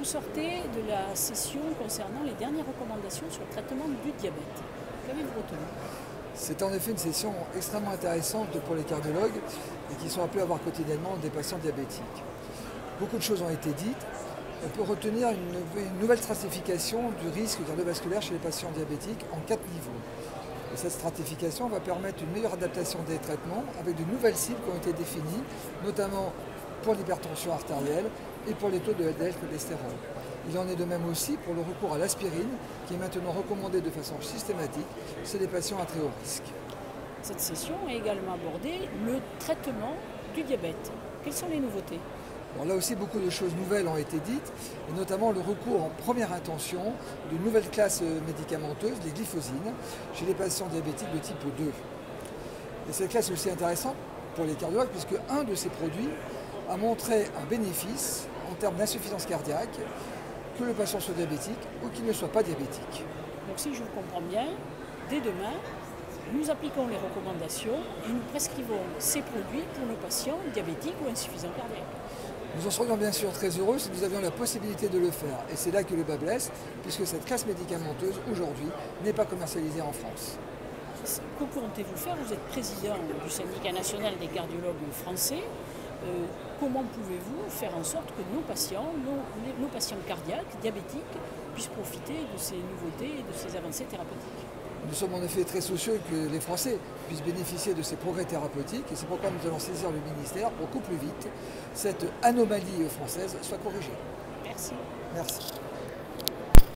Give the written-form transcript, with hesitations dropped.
sortez de la session concernant les dernières recommandations sur le traitement du diabète. Qu'avez-vous retenu? C'est en effet une session extrêmement intéressante pour les cardiologues et qui sont appelés à voir quotidiennement des patients diabétiques. Beaucoup de choses ont été dites. On peut retenir une nouvelle stratification du risque cardiovasculaire chez les patients diabétiques en 4 niveaux. Et cette stratification va permettre une meilleure adaptation des traitements avec de nouvelles cibles qui ont été définies, notamment pour l'hypertension artérielle et pour les taux de LDL cholestérol. Il en est de même aussi pour le recours à l'aspirine, qui est maintenant recommandé de façon systématique chez les patients à très haut risque. Cette session a également abordé le traitement du diabète. Quelles sont les nouveautés? Bon, là aussi, beaucoup de choses nouvelles ont été dites, et notamment le recours en première intention de nouvelles classes médicamenteuses, les glyphosines, chez les patients diabétiques de type 2. Et cette classe est aussi intéressante pour les cardiologues, puisque un de ces produits a montré un bénéfice en termes d'insuffisance cardiaque, que le patient soit diabétique ou qu'il ne soit pas diabétique. Donc si je vous comprends bien, dès demain, nous appliquons les recommandations et nous prescrivons ces produits pour nos patients diabétiques ou insuffisants cardiaques. Nous en serions bien sûr très heureux si nous avions la possibilité de le faire. Et c'est là que le bas blesse, puisque cette classe médicamenteuse, aujourd'hui, n'est pas commercialisée en France. Que comptez-vous faire? Vous êtes président du syndicat national des cardiologues français. Comment pouvez-vous faire en sorte que nos patients cardiaques, diabétiques, puissent profiter de ces nouveautés et de ces avancées thérapeutiques? Nous sommes en effet très soucieux que les Français puissent bénéficier de ces progrès thérapeutiques et c'est pourquoi nous allons saisir le ministère pour qu'au plus vite, cette anomalie française soit corrigée. Merci. Merci.